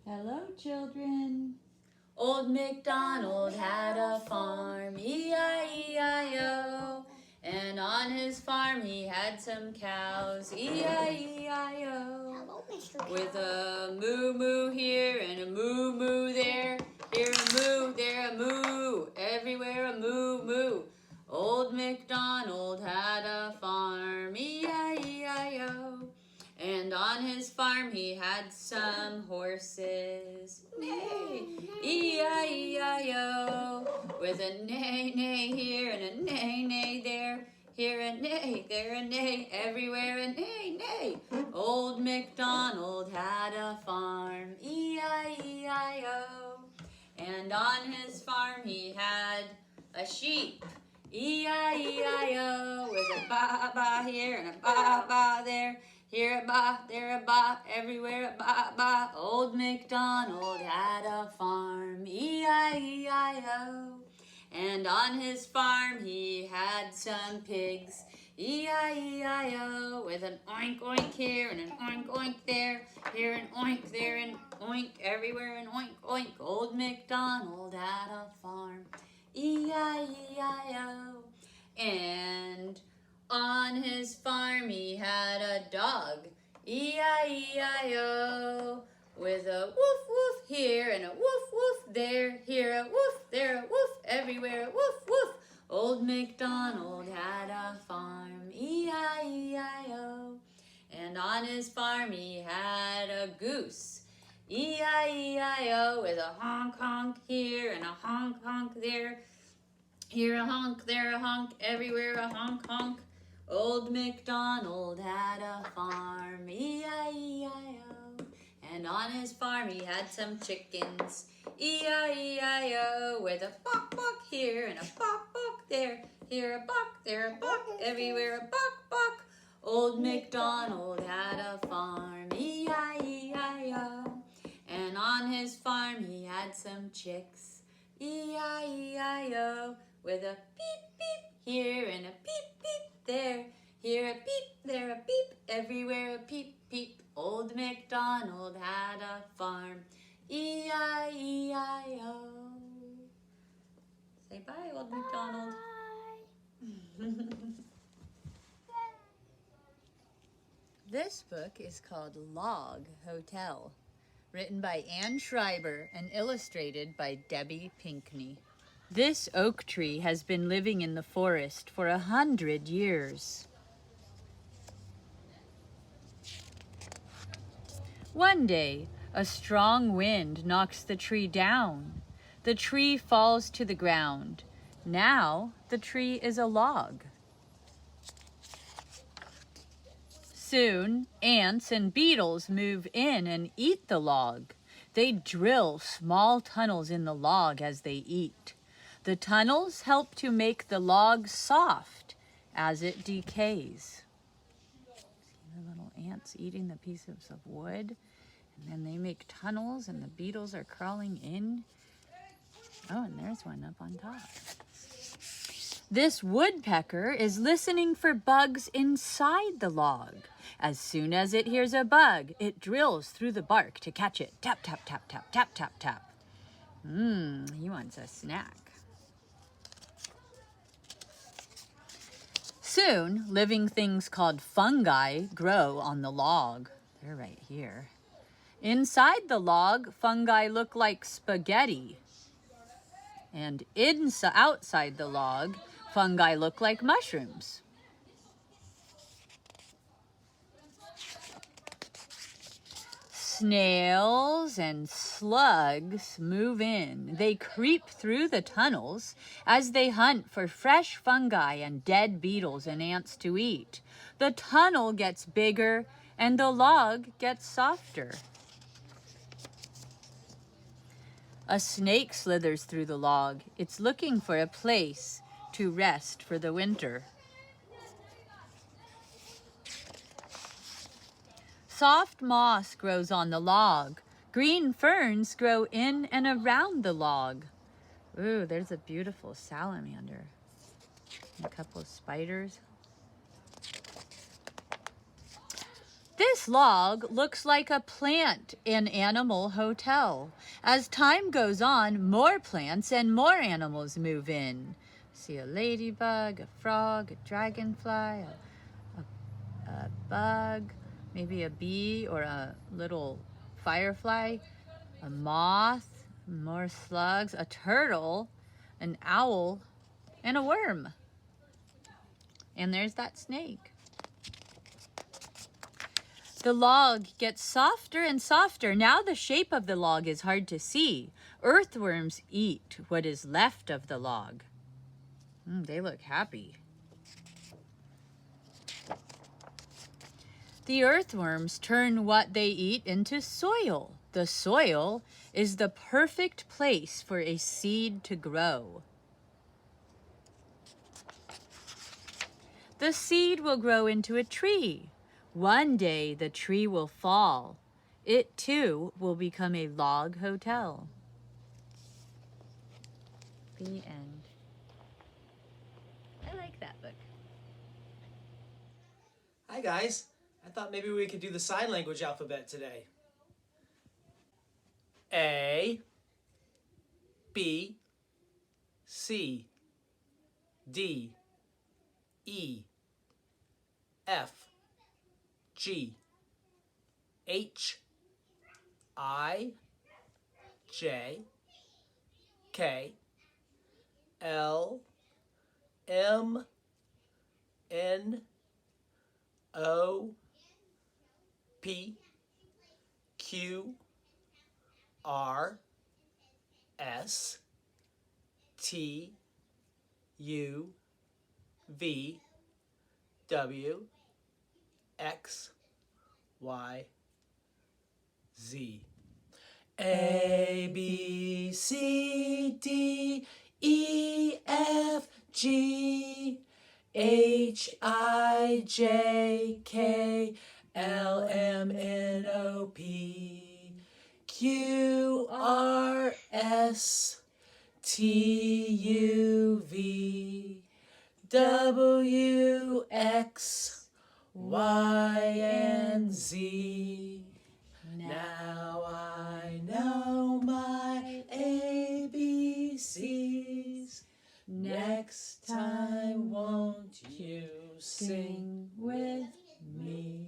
Hello, children. Old MacDonald had a farm, E-I-E-I-O. And on his farm he had some cows, E-I-E-I-O. Hello, Mr. Cow. With a moo-moo here and a moo-moo there. Here a moo, there a moo, everywhere a moo-moo. Old MacDonald had a farm, E-I-E-I-O. And on his farm he had some horses. Neigh, E-I-E-I-O. With a neigh, neigh here and a neigh, neigh there. Here a neigh, there a neigh, everywhere a neigh, neigh. Old MacDonald had a farm, E-I-E-I-O. And on his farm he had a sheep, E-I-E-I-O. With a ba-ba here and a ba-ba there. Here a ba, there a ba, everywhere a ba, ba. Old MacDonald had a farm, E-I-E-I-O. And on his farm he had some pigs, E-I-E-I-O. With an oink oink here and an oink oink there. Here an oink, there an oink, everywhere an oink oink. Old MacDonald had a farm, E-I-E-I-O. And on his farm he had a dog, E-I-E-I-O. With a woof woof here and a woof woof there. Here a woof, there a woof, everywhere a woof woof. Old MacDonald had a farm, E-I-E-I-O. And on his farm he had a goose, E-I-E-I-O. With a honk honk here and a honk honk there. Here a honk, there a honk, everywhere a honk honk. Old MacDonald had a farm, E-I-E-I-O. And on his farm he had some chickens, E-I-E-I-O. With a bok bok here and a bok bok there. Here a bok, there a bok, everywhere a bok bok. Old MacDonald had a farm, E-I-E-I-O. And on his farm he had some chicks, E-I-E-I-O. With a beep beep here and a beep beep there. Here a beep, there a beep, everywhere a peep peep. Old MacDonald had a farm, E-I-E-I-O. Say bye, Old MacDonald. This book is called Log Hotel, written by Anne Schreiber and illustrated by Debbie Pinkney. This oak tree has been living in the forest for 100 years. One day, a strong wind knocks the tree down. The tree falls to the ground. Now, the tree is a log. Soon, ants and beetles move in and eat the log. They drill small tunnels in the log as they eat. The tunnels help to make the log soft as it decays. See the little ants eating the pieces of wood, and then they make tunnels and the beetles are crawling in. Oh, and there's one up on top. This woodpecker is listening for bugs inside the log. As soon as it hears a bug, it drills through the bark to catch it. Tap, tap, tap, tap, tap, tap, tap. He wants a snack. Soon, living things called fungi grow on the log. They're right here. Inside the log, fungi look like spaghetti. And outside the log, fungi look like mushrooms. Snails and slugs move in. They creep through the tunnels as they hunt for fresh fungi and dead beetles and ants to eat. The tunnel gets bigger and the log gets softer. A snake slithers through the log. It's looking for a place to rest for the winter. Soft moss grows on the log. Green ferns grow in and around the log. Ooh, there's a beautiful salamander. And a couple of spiders. This log looks like a plant and animal hotel. As time goes on, more plants and more animals move in. See a ladybug, a frog, a dragonfly, a bug, maybe a bee or a little firefly, a moth, more slugs, a turtle, an owl, and a worm. And there's that snake. The log gets softer and softer. Now the shape of the log is hard to see. Earthworms eat what is left of the log. They look happy. The earthworms turn what they eat into soil. The soil is the perfect place for a seed to grow. The seed will grow into a tree. One day the tree will fall. It too will become a log hotel. The end. I like that book. Hi guys. I thought maybe we could do the sign language alphabet today. A, B, C, D, E, F, G, H, I, J, K, L, M, N, O, P, Q, R, S, T, U, V, W, X, Y, Z. A, B, C, D, E, F, G, H, I, J, K, L, M, N, O, P, Q, R, S, T, U, V, W, X, Y, and Z. Now I know my ABCs. Next time, won't you sing with me?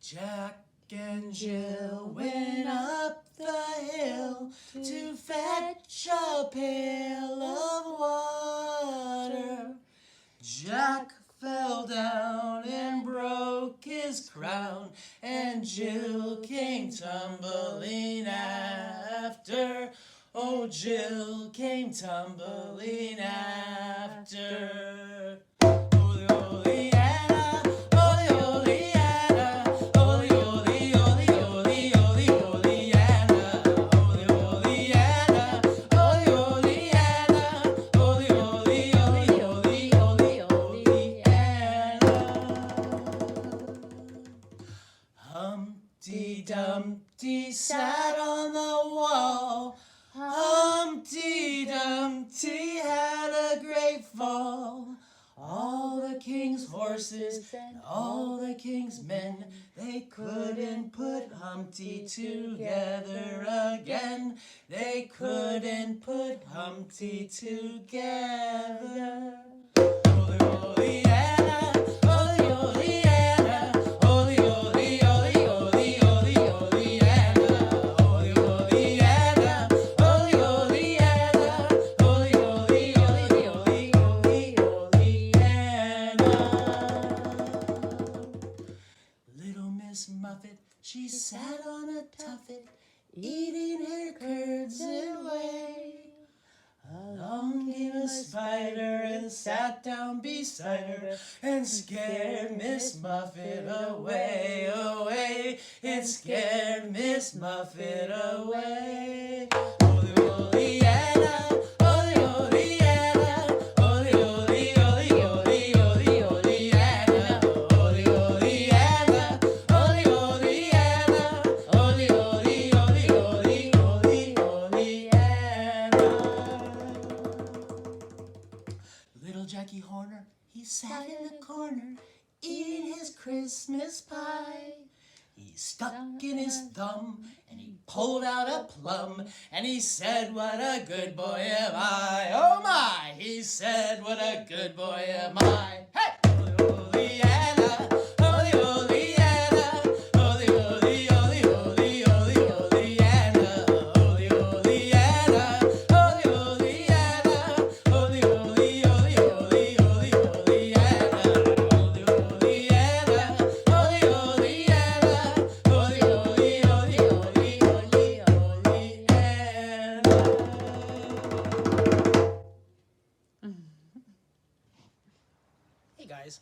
Jack and Jill went up the hill to fetch a pail of water. Jack fell down and broke his crown, and Jill came tumbling after. Oh, Jill came tumbling after. Oh, Liana, oh, Liana, oh, Liana, oh, Liana, oh, Liana, oh, Liana, oh, Humpty Dumpty sat on the wall. Humpty Dumpty had a great fall. All the king's horses and all the king's men, they couldn't put Humpty together again. They couldn't put Humpty together. Oh, Liana, oh, Liana, oh, Liana, oh, Liana, oh, Liana, oh, Liana, oh, Liana. Little Miss Muffet, she sat on a tuffet, eating her curds and whey. Along came a spider and sat down beside her and scared Miss Muffet away, away. It scared Miss Muffet away. Oh, Liana, oh, Liana, oh, Liana, oh, Liana, oh, Liana, oh, Liana. Jackie Horner, he sat in the corner, eating his Christmas pie. He stuck in his thumb, and he pulled out a plum, and he said, what a good boy am I. Oh my, he said, what a good boy am I. Hey! Oh, Liana, oh, Liana, oh, Liana, oh, Liana, oh, Liana, oh, Liana, Hey guys,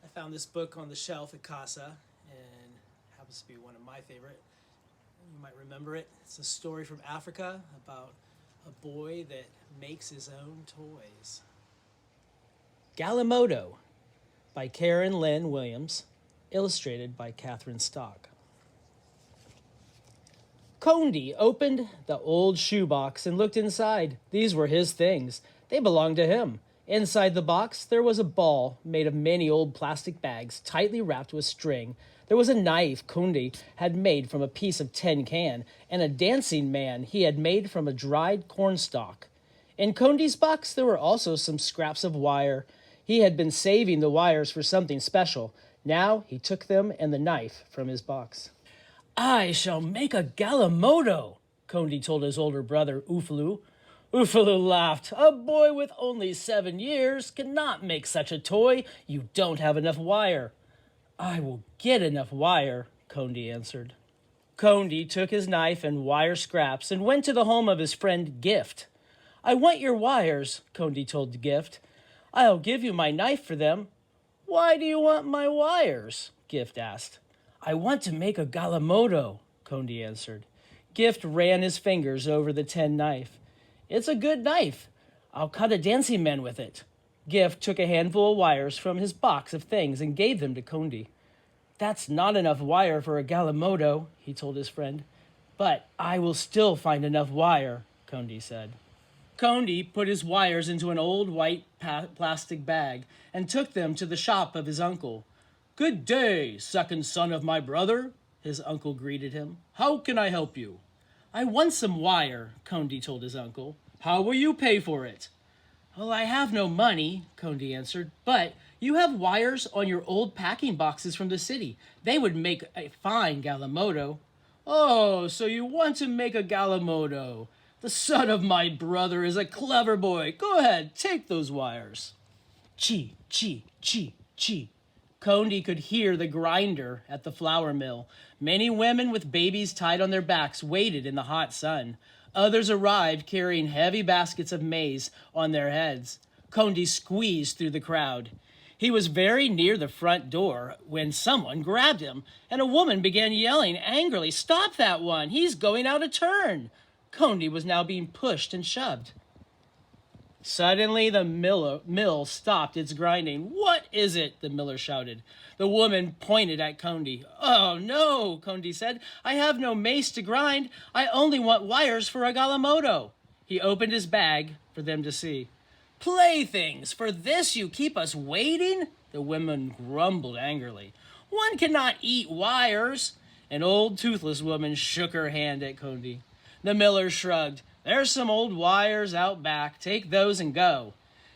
I found this book on the shelf at Casa, and happens to be one of my favorite. You might remember it. It's a story from Africa about a boy that makes his own toys. Galimoto by Karen Lynn Williams, illustrated by Catherine Stock. Condi opened the old shoebox and looked inside. These were his things. They belonged to him. Inside the box, there was a ball made of many old plastic bags, tightly wrapped with string. There was a knife Condi had made from a piece of tin can, and a dancing man he had made from a dried cornstalk. In Condi's box, there were also some scraps of wire. He had been saving the wires for something special. Now he took them and the knife from his box. I shall make a Galimoto, Condi told his older brother, Ufalu. Ufalu laughed. A boy with only 7 years cannot make such a toy. You don't have enough wire. I will get enough wire, Condi answered. Condi took his knife and wire scraps and went to the home of his friend Gift. I want your wires, Condi told Gift. I'll give you my knife for them. Why do you want my wires? Gift asked. I want to make a Galimoto, Condi answered. Gift ran his fingers over the tin knife. It's a good knife. I'll cut a dancing man with it. Gift took a handful of wires from his box of things and gave them to Condi. That's not enough wire for a Galimoto, he told his friend. But I will still find enough wire, Condi said. Condi put his wires into an old white plastic bag and took them to the shop of his uncle. Good day, second son of my brother, his uncle greeted him. How can I help you? I want some wire, Condi told his uncle. How will you pay for it? Well, I have no money, Condi answered, but you have wires on your old packing boxes from the city. They would make a fine Galimoto. Oh, so you want to make a Galimoto. The son of my brother is a clever boy. Go ahead, take those wires. Chee, chee, chee, chee. Condi could hear the grinder at the flour mill. Many women with babies tied on their backs waited in the hot sun. Others arrived carrying heavy baskets of maize on their heads. Condi squeezed through the crowd. He was very near the front door when someone grabbed him, and a woman began yelling angrily, Stop that one! He's going out of turn! Condi was now being pushed and shoved. Suddenly, the mill stopped its grinding. What is it? The miller shouted. The woman pointed at Condi. Oh, no, Condi said. I have no mace to grind. I only want wires for a Galimoto. He opened his bag for them to see. Playthings, for this you keep us waiting? The woman grumbled angrily. One cannot eat wires. An old toothless woman shook her hand at Condi. The miller shrugged. There's some old wires out back. Take those and go.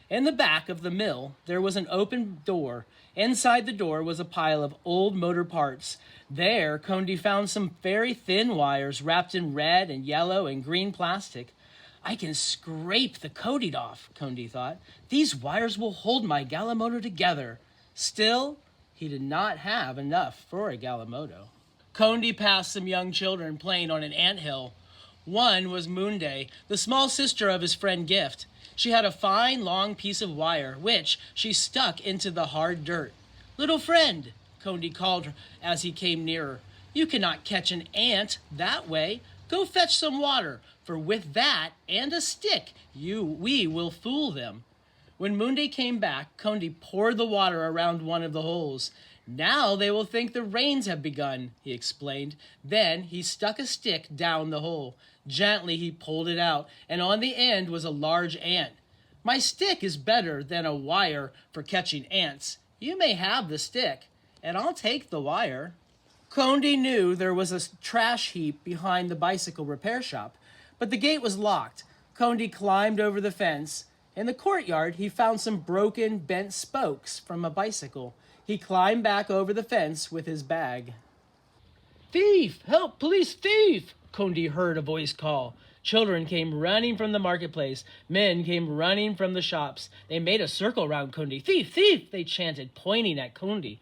In the back of the mill, there was an open door. Inside the door was a pile of old motor parts. There, Condi found some very thin wires wrapped in red and yellow and green plastic. I can scrape the coating off, Condi thought. These wires will hold my Galimoto together. Still, he did not have enough for a Galimoto. Condi passed some young children playing on an anthill. One was Moonday, the small sister of his friend Gift. She had a fine, long piece of wire, which she stuck into the hard dirt. Little friend, Condi called her as he came nearer. You cannot catch an ant that way. Go fetch some water, for with that and a stick, we will fool them. When Moonday came back, Condi poured the water around one of the holes. Now they will think the rains have begun, he explained. Then he stuck a stick down the hole. Gently he pulled it out, and on the end was a large ant. My stick is better than a wire for catching ants. You may have the stick, and I'll take the wire." Condi knew there was a trash heap behind the bicycle repair shop, but the gate was locked. Condi climbed over the fence. In the courtyard, he found some broken, bent spokes from a bicycle. He climbed back over the fence with his bag. "Thief! Help! Police! Thief!" Condi heard a voice call. Children came running from the marketplace. Men came running from the shops. They made a circle round Condi. "Thief! Thief!" they chanted, pointing at Condi.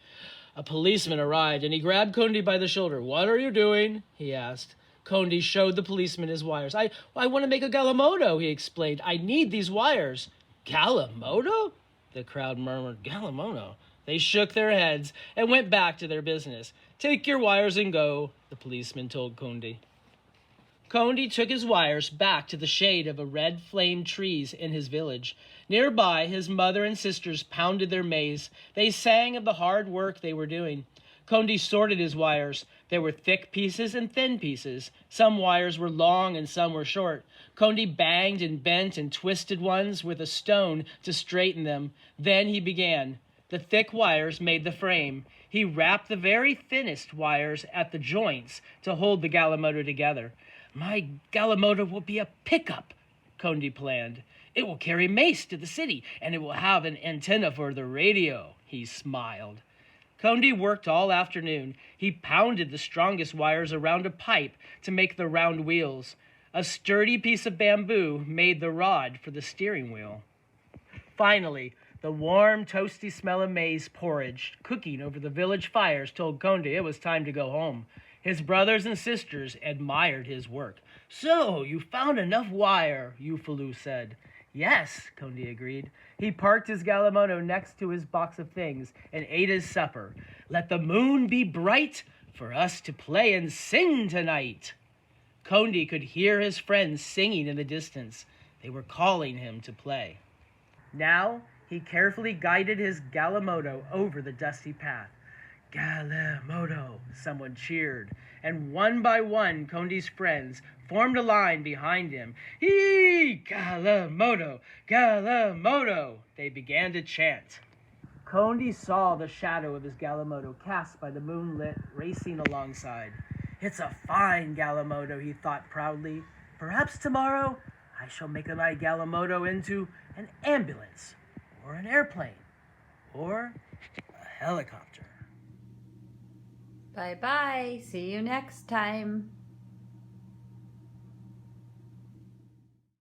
A policeman arrived, and he grabbed Condi by the shoulder. "What are you doing?" he asked. Condi showed the policeman his wires. I want to make a Galimoto," he explained. "I need these wires." "Galimoto?" the crowd murmured. "Galimoto?" They shook their heads and went back to their business. "Take your wires and go," the policeman told Condi. Condi took his wires back to the shade of a red flame trees in his village. Nearby, his mother and sisters pounded their maize. They sang of the hard work they were doing. Condi sorted his wires. There were thick pieces and thin pieces. Some wires were long and some were short. Condi banged and bent and twisted ones with a stone to straighten them. Then he began. The thick wires made the frame. He wrapped the very thinnest wires at the joints to hold the Galimoto together. "My Galimoto will be a pickup," Condi planned. "It will carry mace to the city, and it will have an antenna for the radio," he smiled. Condi worked all afternoon. He pounded the strongest wires around a pipe to make the round wheels. A sturdy piece of bamboo made the rod for the steering wheel. Finally, the warm, toasty smell of maize porridge cooking over the village fires told Condi it was time to go home. His brothers and sisters admired his work. "So, you found enough wire," Eufalu said. "Yes," Condi agreed. He parked his Galimoto next to his box of things and ate his supper. "Let the moon be bright for us to play and sing tonight." Condi could hear his friends singing in the distance. They were calling him to play. Now, he carefully guided his Galimoto over the dusty path. "Galimoto," someone cheered, and one by one Condi's friends formed a line behind him. "Hee! Galimoto! Galimoto!" they began to chant. Condi saw the shadow of his Galimoto cast by the moonlit racing alongside. "It's a fine Galimoto," he thought proudly. "Perhaps tomorrow I shall make my Galimoto into an ambulance, or an airplane, or a helicopter." Bye-bye. See you next time.